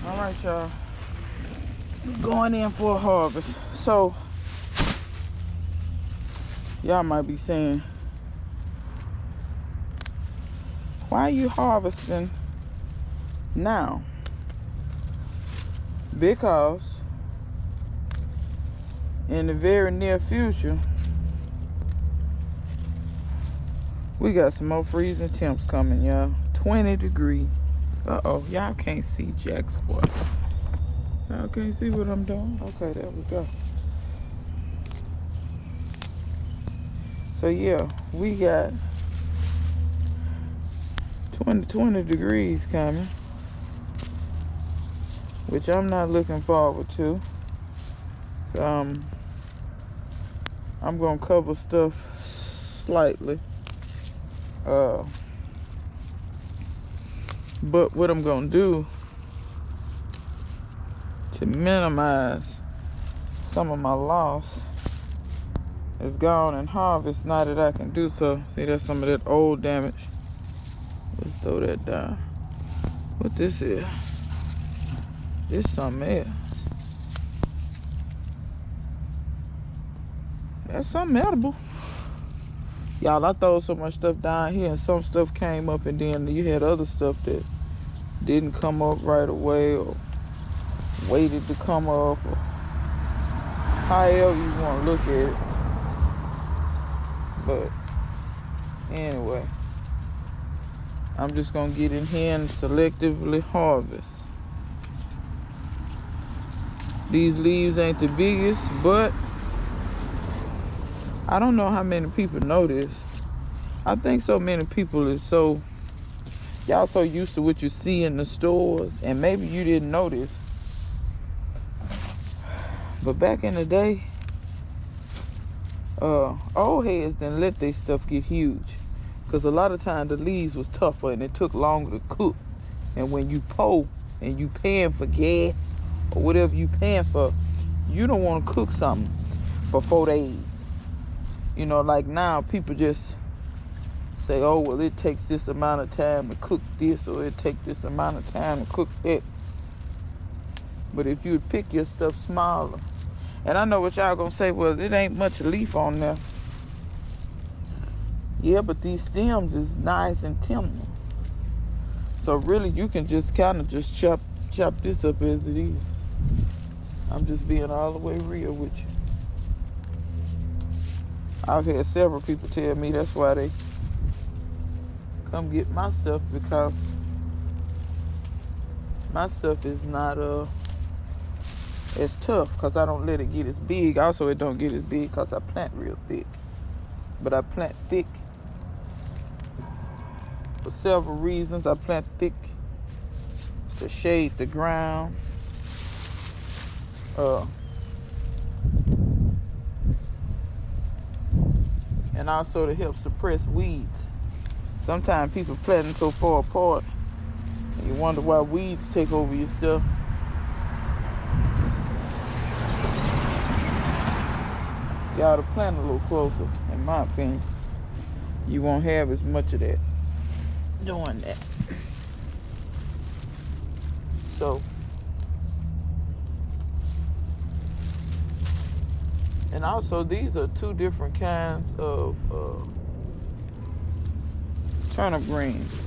All right, y'all. Going in for a harvest. So, y'all might be saying, why are you harvesting now? Because in the very near future, we got some more freezing temps coming, y'all. 20 degrees. Uh-oh, y'all can't see jack squat. Y'all can't see what I'm doing? Okay, there we go. So yeah, we got 20 degrees coming, which I'm not looking forward to. I'm gonna cover stuff slightly. But what I'm gonna do to minimize some of my loss is go on and harvest now that I can do so. See, that's some of that old damage. Let's throw that down. What this is? This something else. That's something edible. Y'all, I throw so much stuff down here and some stuff came up and then you had other stuff that didn't come up right away or waited to come up or however you want to look at it. But anyway, I'm just going to get in here and selectively harvest. These leaves ain't the biggest, but I don't know how many people know this. I think so many people is so, y'all so used to what you see in the stores, and maybe you didn't know this. But back in the day, old heads didn't let their stuff get huge. Because a lot of times the leaves was tougher and it took longer to cook. And when you pull and you paying for gas or whatever you paying for, you don't want to cook something for 4 days. You know, like now people just say, oh, well, it takes this amount of time to cook this or it takes this amount of time to cook that. But if you would pick your stuff smaller, and I know what y'all gonna say, well, it ain't much leaf on there. Yeah, but these stems is nice and tender. So really you can just kind of just chop this up as it is. I'm just being all the way real with you. I've had several people tell me that's why they come get my stuff, because my stuff is not as tough because I don't let it get as big. Also, it don't get as big because I plant real thick. But I plant thick for several reasons. I plant thick to shade the ground. And also to help suppress weeds. Sometimes people planting so far apart and you wonder why weeds take over your stuff. Y'all to plant a little closer, in my opinion. You won't have as much of that doing that. So, and also these are two different kinds of turnip greens.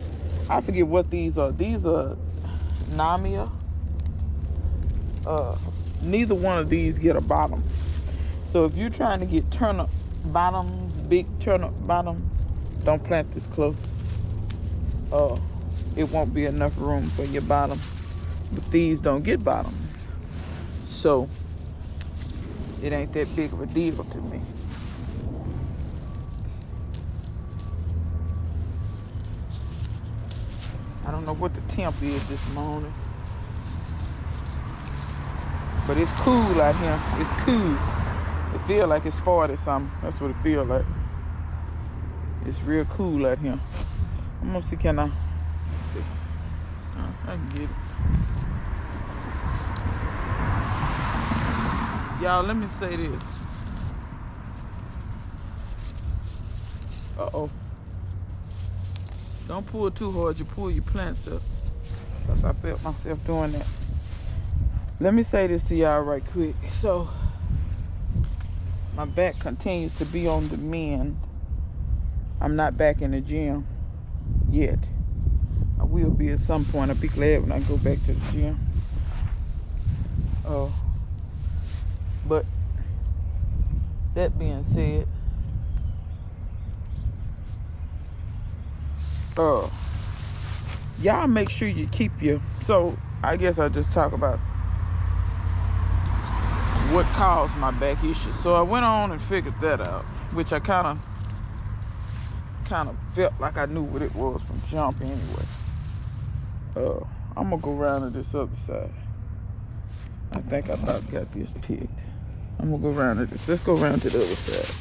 I forget what these are. These are Namia. Neither one of these get a bottom. So if you're trying to get turnip bottoms, big turnip bottoms, don't plant this close. It won't be enough room for your bottom. But these don't get bottoms. So it ain't that big of a deal to me. I don't know what the temp is this morning. But it's cool out here. It's cool. It feel like it's 40 something. That's what it feel like. It's real cool out here. I'm gonna see, can I see? I can get it. Y'all, let me say this. Uh-oh. Don't pull too hard. You pull your plants up. Because I felt myself doing that. let me say this to y'all right quick. So my back continues to be on the mend. I'm not back in the gym yet. I will be at some point. I'll be glad when I go back to the gym. But that being said, y'all make sure you keep your, so I guess I'll just talk about what caused my back issues. So I went on and figured that out, which I kind of felt like I knew what it was from jump anyway. I'm gonna go around to this other side. I think I about got this picked. I'm gonna go around to this. Let's go around to the other side.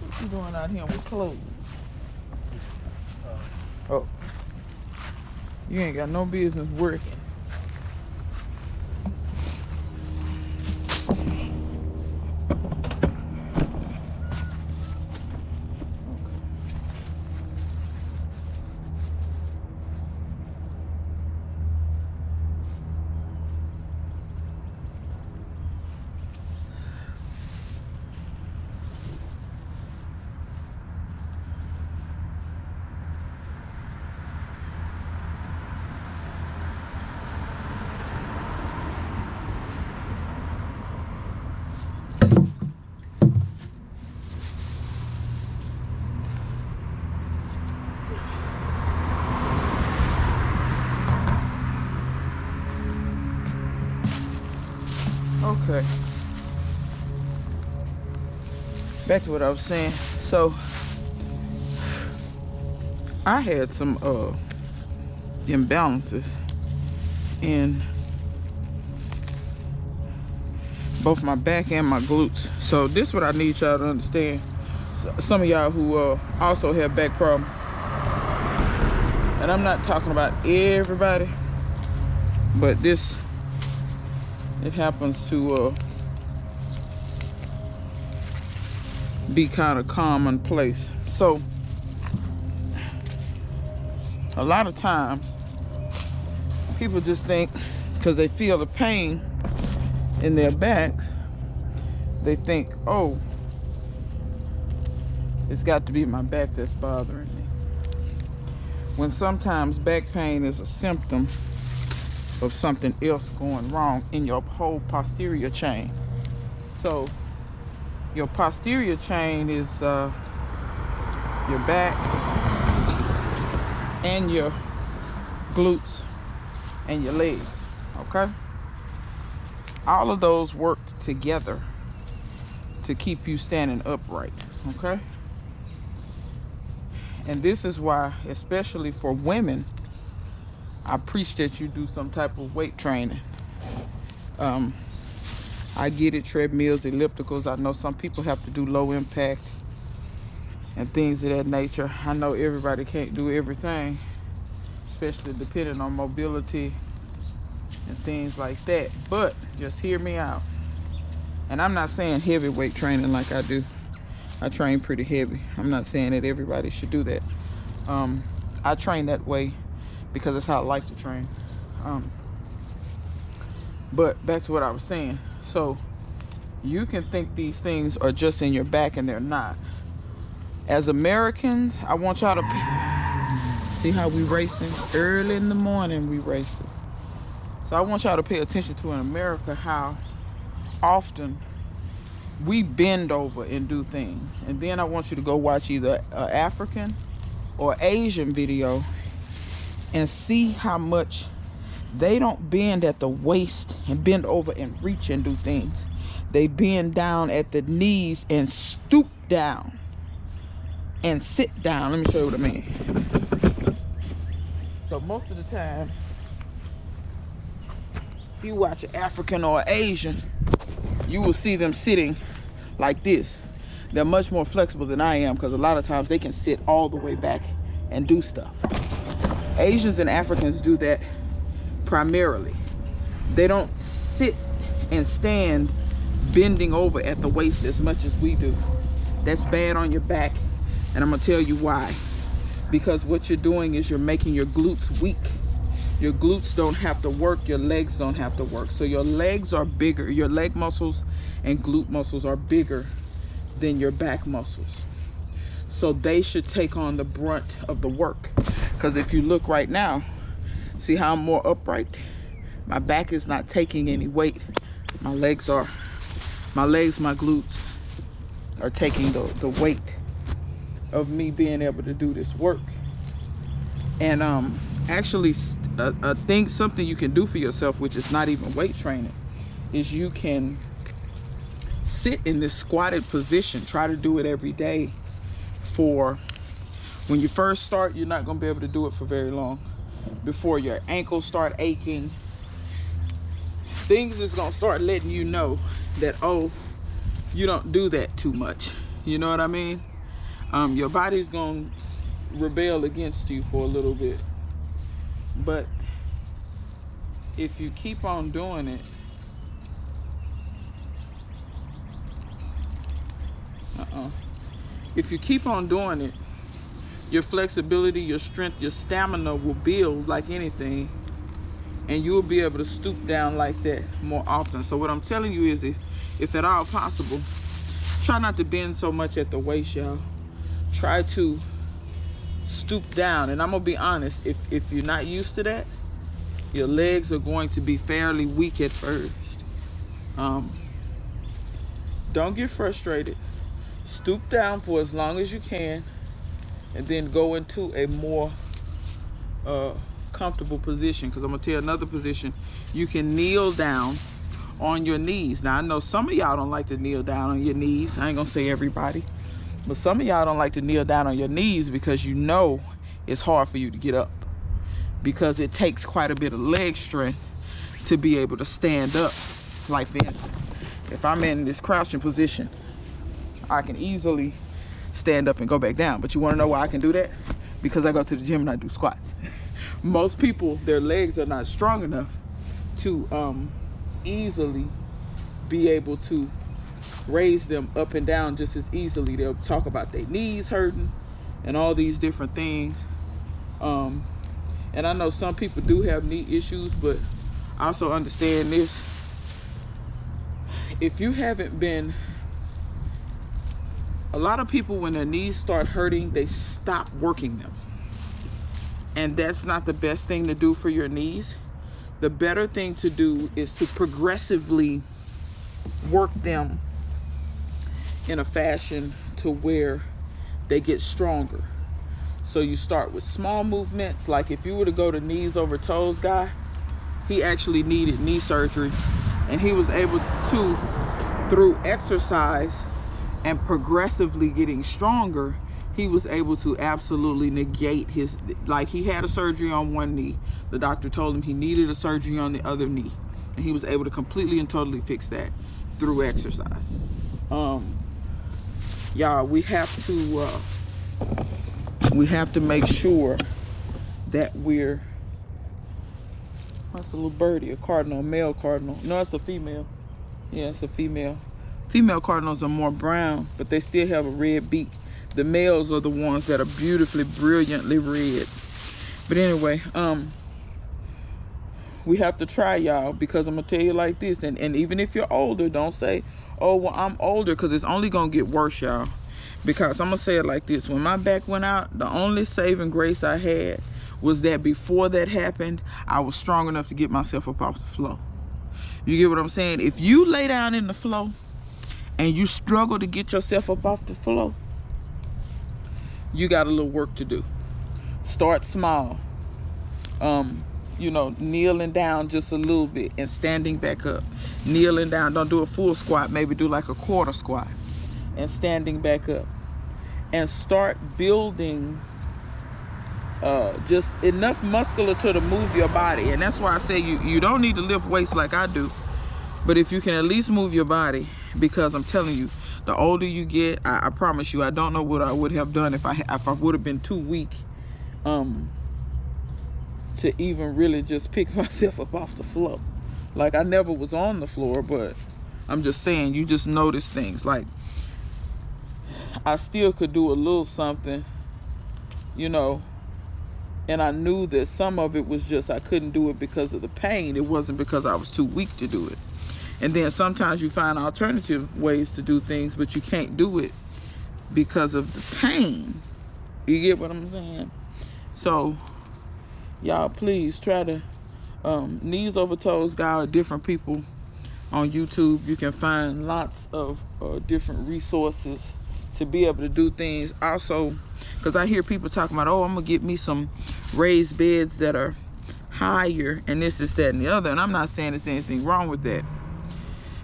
What you doing out here with clothes? Oh, you ain't got no business working. Okay. Back to what I was saying. So I had some imbalances in both my back and my glutes. So this is what I need y'all to understand. Some of y'all who also have back problems, and I'm not talking about everybody, but this, it happens to be kind of commonplace. So a lot of times people just think because they feel the pain in their backs, they think, oh, it's got to be my back that's bothering me. When sometimes back pain is a symptom of something else going wrong in your whole posterior chain. So your posterior chain is your back and your glutes and your legs, okay? All of those work together to keep you standing upright, okay? And this is why, especially for women, I preach that you do some type of weight training. I get it, treadmills, ellipticals. I know some people have to do low impact and things of that nature. I know everybody can't do everything, especially depending on mobility and things like that. But just hear me out. And I'm not saying heavy weight training like I do. I train pretty heavy. I'm not saying that everybody should do that. I train that way because that's how I like to train. But back to what I was saying. So you can think these things are just in your back, and they're not. As Americans, I want y'all to see how we racing. Early in the morning we racing. So I want y'all to pay attention to, in America, how often we bend over and do things. And then I want you to go watch either an African or Asian video and see how much they don't bend at the waist and bend over and reach and do things. They bend down at the knees and stoop down and sit down. Let me show you what I mean. So most of the time, if you watch an African or Asian, you will see them sitting like this. They're much more flexible than I am, because a lot of times they can sit all the way back and do stuff. Asians and Africans do that primarily. They don't sit and stand bending over at the waist as much as we do. That's bad on your back. And I'm gonna tell you why. Because what you're doing is you're making your glutes weak. Your glutes don't have to work, your legs don't have to work. So your legs are bigger. Your leg muscles and glute muscles are bigger than your back muscles. So they should take on the brunt of the work. Because if you look right now, see how I'm more upright? My back is not taking any weight. My legs, my glutes are taking the weight of me being able to do this work. And actually something you can do for yourself, which is not even weight training, is you can sit in this squatted position. Try to do it every day. For when you first start, you're not going to be able to do it for very long. Before your ankles start aching, things is going to start letting you know that, oh, you don't do that too much. You know what I mean? Your body's going to rebel against you for a little bit. But if you keep on doing it, if you keep on doing it, your flexibility, your strength, your stamina will build like anything, and you'll be able to stoop down like that more often. So what I'm telling you is, if at all possible, try not to bend so much at the waist, y'all. Try to stoop down. And I'm gonna be honest, if you're not used to that, your legs are going to be fairly weak at first. Don't get frustrated. Stoop down for as long as you can, and then go into a more comfortable position. Because I'm gonna tell you another position. You can kneel down on your knees. Now I know some of y'all don't like to kneel down on your knees. I ain't gonna say everybody, but some of y'all don't like to kneel down on your knees because you know it's hard for you to get up, because it takes quite a bit of leg strength to be able to stand up. Like for instance, if I'm in this crouching position, I can easily stand up and go back down. But you want to know why I can do that? Because I go to the gym and I do squats. Most people, their legs are not strong enough to easily be able to raise them up and down just as easily. They'll talk about their knees hurting and all these different things. And I know some people do have knee issues, but I also understand this. If you haven't been, a lot of people, when their knees start hurting, they stop working them. And that's not the best thing to do for your knees. The better thing to do is to progressively work them in a fashion to where they get stronger. So you start with small movements. Like if you were to go to knees over toes guy, he actually needed knee surgery, and he was able to, through exercise and progressively getting stronger, he was able to absolutely negate his, like he had a surgery on one knee. The doctor told him he needed a surgery on the other knee, and he was able to completely and totally fix that through exercise. Y'all, we have to make sure that we're, that's a little birdie, a cardinal, a male cardinal. No, it's a female. Yeah, it's a female. Female cardinals are more brown, but they still have a red beak. The males are the ones that are beautifully, brilliantly red. But anyway, we have to try, y'all, because I'm gonna tell you like this, and even if you're older, don't say, oh, well, I'm older, because it's only gonna get worse, y'all. Because I'm gonna say it like this: when my back went out, the only saving grace I had was that before that happened, I was strong enough to get myself up off the floor. You get what I'm saying? If you lay down in the floor and you struggle to get yourself up off the floor, you got a little work to do. Start small. You know, kneeling down just a little bit and standing back up. Kneeling down, don't do a full squat, maybe do like a quarter squat and standing back up. And start building just enough musculature to move your body. And that's why I say you don't need to lift weights like I do, but if you can at least move your body, because I'm telling you, the older you get, I promise you, I don't know what I would have done if I would have been too weak to even really just pick myself up off the floor. Like, I never was on the floor, but I'm just saying, you just notice things. Like, I still could do a little something, you know, and I knew that some of it was just I couldn't do it because of the pain. It wasn't because I was too weak to do it. And then sometimes you find alternative ways to do things, but you can't do it because of the pain. You get what I'm saying? So y'all please try to Knees Over Toes guy are different people on YouTube. You can find lots of different resources to be able to do things. Also, because I hear people talking about, oh, I'm gonna get me some raised beds that are higher and this, that, and the other. And I'm not saying there's anything wrong with that.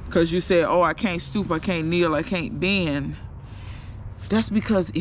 Because you say, oh, I can't stoop, I can't kneel, I can't bend. That's because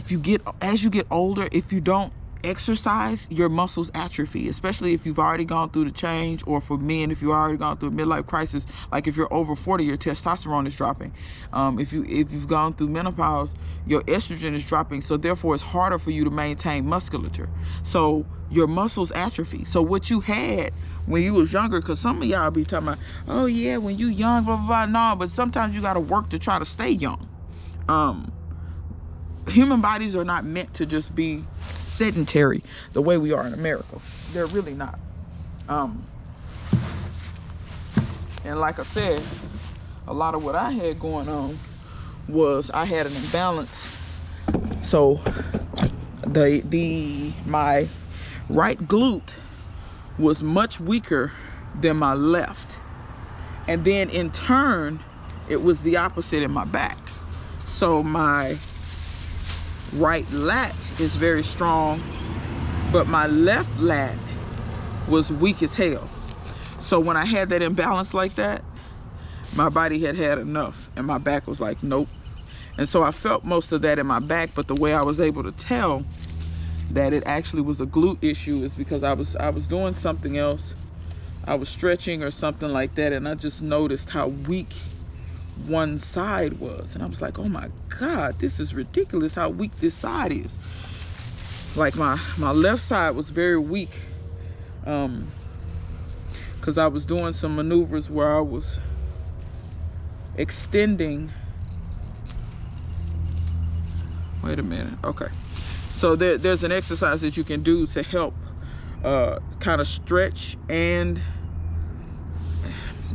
as you get older, if you don't exercise, your muscles atrophy, especially if you've already gone through the change, or for men, if you've already gone through a midlife crisis, like if you're over 40, your testosterone is dropping. If you've gone through menopause, your estrogen is dropping, so therefore it's harder for you to maintain musculature. So your muscles atrophy. So what you had when you was younger, because some of y'all be talking about, oh yeah, when you young, blah, blah, blah. No, but sometimes you got to work to try to stay young. Human bodies are not meant to just be sedentary the way we are in America. They're really not. And like I said, a lot of what I had going on was I had an imbalance. So my right glute was much weaker than my left. And then in turn, it was the opposite in my back. So my right lat is very strong, but my left lat was weak as hell. So when I had that imbalance like that, my body had enough, and my back was like, nope. And so I felt most of that in my back, but the way I was able to tell that it actually was a glute issue is because I was doing something else. I was stretching or something like that, and I just noticed how weak one side was, and I was like, oh my God, this is ridiculous how weak this side is. Like my left side was very weak, because I was doing some maneuvers where I was extending. Wait a minute. Okay, so there's an exercise that you can do to help kind of stretch, and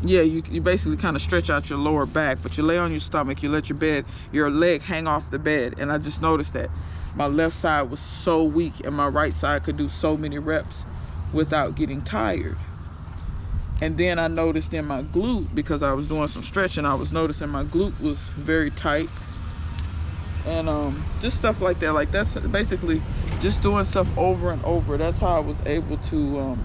yeah, you basically kind of stretch out your lower back, but you lay on your stomach, you let your leg hang off the bed. And I just noticed that my left side was so weak and my right side could do so many reps without getting tired. And then I noticed in my glute, because I was doing some stretching, I was noticing my glute was very tight. And just stuff like that. Like, that's basically just doing stuff over and over. That's how I was able to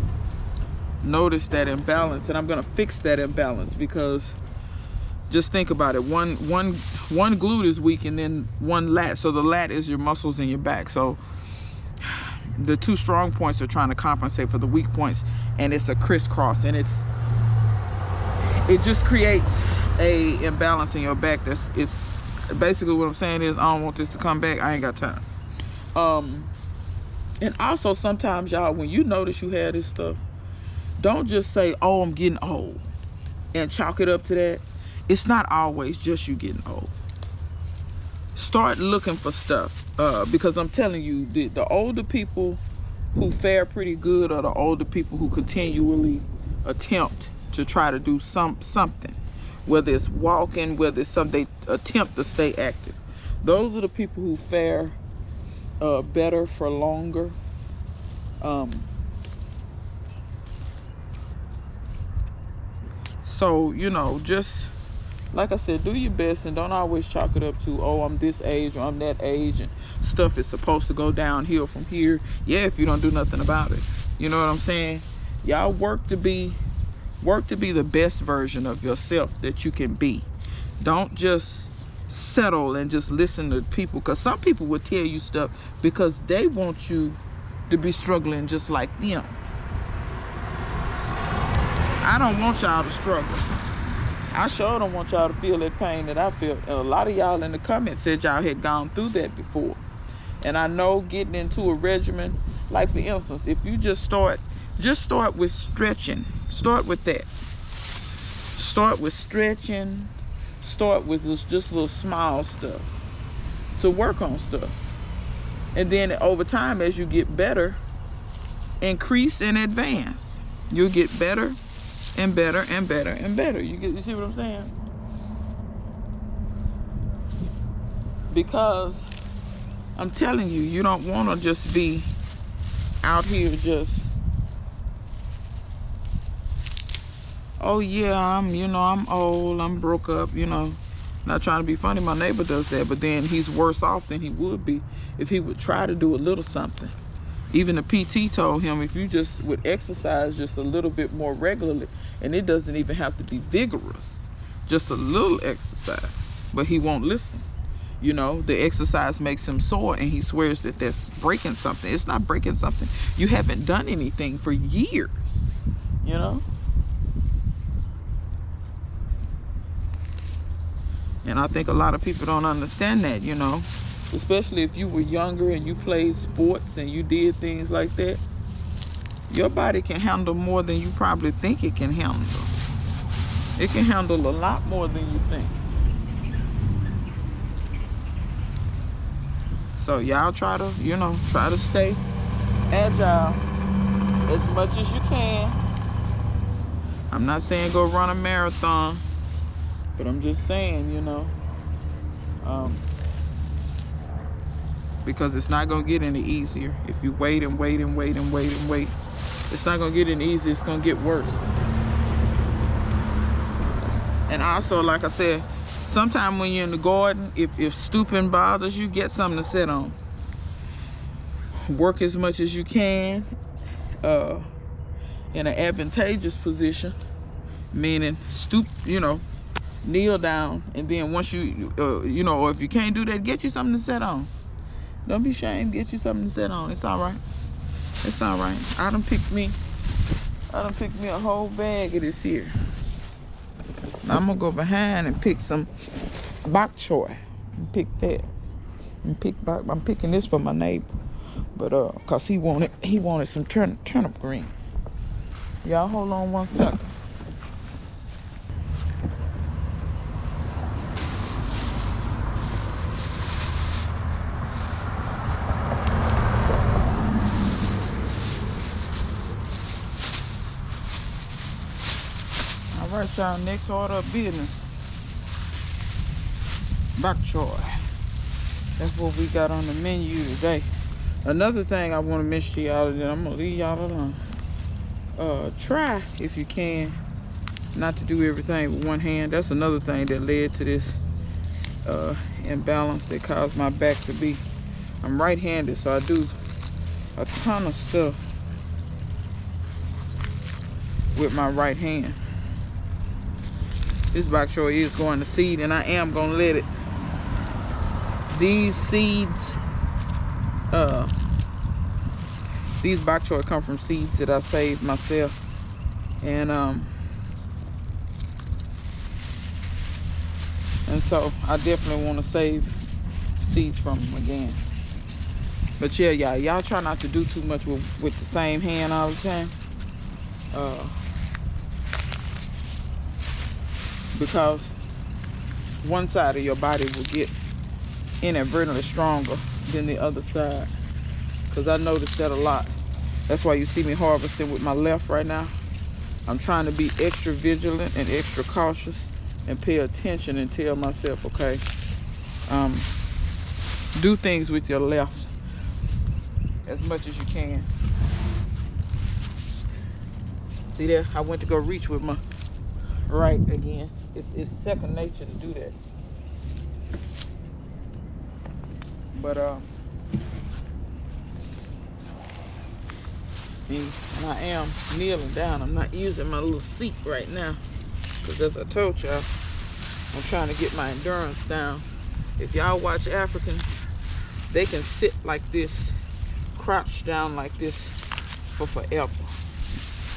notice that imbalance. And I'm gonna fix that imbalance, because just think about it, one glute is weak and then one lat. So the lat is your muscles in your back. So the two strong points are trying to compensate for the weak points, and it's a crisscross, and it just creates a imbalance in your back. It's basically what I'm saying is, I don't want this to come back. I ain't got time. And also sometimes, y'all, when you notice you have this stuff, don't just say, oh, I'm getting old, and chalk it up to that. It's not always just you getting old. Start looking for stuff, because I'm telling you, the older people who fare pretty good are the older people who continually attempt to try to do something, whether it's walking, whether it's something, they attempt to stay active. Those are the people who fare better for longer. So, you know, just like I said, do your best, and don't always chalk it up to, oh, I'm this age or I'm that age, and stuff is supposed to go downhill from here. Yeah, if you don't do nothing about it. You know what I'm saying? Y'all work to be the best version of yourself that you can be. Don't just settle and just listen to people, because some people will tell you stuff because they want you to be struggling just like them. I don't want y'all to struggle. I sure don't want y'all to feel that pain that I feel. And a lot of y'all in the comments said y'all had gone through that before. And I know getting into a regimen, like for instance, if you just start with stretching. Start with that. Start with stretching. Start with just little small stuff to work on stuff. And then over time, as you get better, increase and advance. You'll get better and better and better and better. You see what I'm saying? Because I'm telling you, you don't want to just be out here just, oh yeah, I'm old, I'm broke up, Not trying to be funny, my neighbor does that, but then he's worse off than he would be if he would try to do a little something. Even the PT told him, if you just would exercise just a little bit more regularly, and it doesn't even have to be vigorous, just a little exercise, but he won't listen. The exercise makes him sore, and he swears that that's breaking something. It's not breaking something. You haven't done anything for years, And I think a lot of people don't understand that, especially if you were younger and you played sports and you did things like that. Your body can handle more than you probably think it can handle. It can handle a lot more than you think. So y'all try to stay agile as much as you can. I'm not saying go run a marathon, but I'm just saying, because it's not going to get any easier. If you wait and wait and wait and wait and wait, it's not going to get any easier. It's going to get worse. And also, like I said, sometime when you're in the garden, if stooping bothers you, get something to sit on. Work as much as you can in an advantageous position, meaning stoop, kneel down, and then once you, or if you can't do that, get you something to sit on. Don't be ashamed. Get you something to sit on. It's all right. It's all right. I done picked me a whole bag of this here. Now I'm gonna go behind and pick some bok choy. Pick that. I'm picking this for my neighbor, but cause he wanted some turnip green. Y'all hold on one second. All right, y'all, next order of business. Bok choy. That's what we got on the menu today. Another thing I want to mention to y'all, and I'm gonna leave y'all alone. Try, if you can, not to do everything with one hand. That's another thing that led to this imbalance that caused my back to be. I'm right-handed, so I do a ton of stuff with my right hand. This bok choy is going to seed, and I am going to let it. These seeds, these bok choy come from seeds that I saved myself. And so I definitely want to save seeds from them again. But yeah, y'all try not to do too much with the same hand all the time. Because one side of your body will get inadvertently stronger than the other side. Because I noticed that a lot. That's why you see me harvesting with my left right now. I'm trying to be extra vigilant and extra cautious and pay attention and tell myself, okay, do things with your left as much as you can. See there? I went to go reach with my right again. It's second nature to do that. But and I am kneeling down. I'm not using my little seat right now because, as I told y'all, I'm trying to get my endurance down. If y'all watch Africans, they can sit like this, crouch down like this for forever,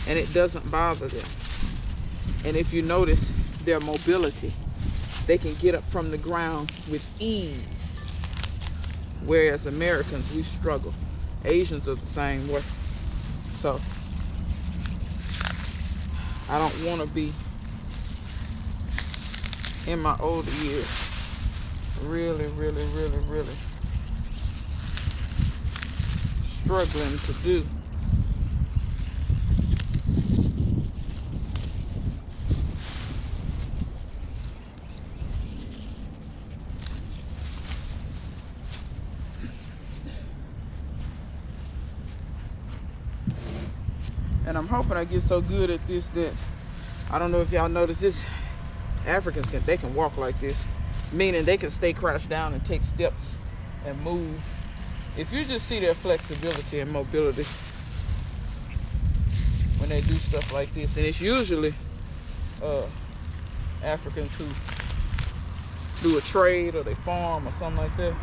and it doesn't bother them. And if you notice their mobility, they can get up from the ground with ease, whereas Americans, we struggle. Asians are the same way. So I don't want to be, in my older years, really struggling to do. And I'm hoping I get so good at this that, I don't know if y'all notice this, Africans can walk like this, meaning they can stay crouched down and take steps and move. If you just see their flexibility and mobility when they do stuff like this, and it's usually Africans who do a trade or they farm or something like that.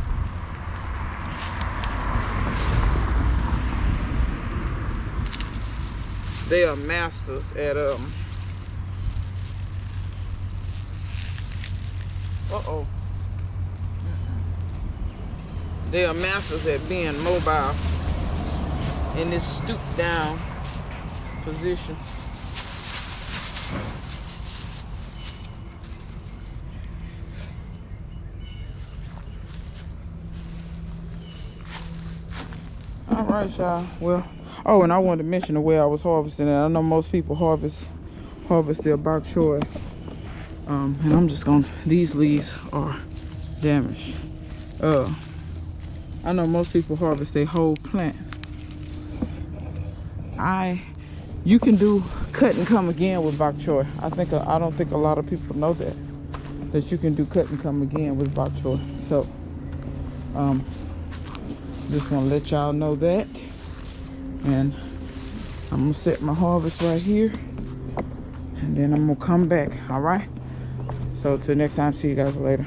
They are masters at they are masters at being mobile in this stoop down position. All right, y'all. Well, oh, and I wanted to mention the way I was harvesting it. I know most people harvest their bok choy. And I'm just gonna, these leaves are damaged. I know most people harvest their whole plant. You can do cut and come again with bok choy. I don't think a lot of people know that you can do cut and come again with bok choy. So just want to let y'all know that. And I'm gonna set my harvest right here, and then I'm gonna come back. All right, so till next time, see you guys later.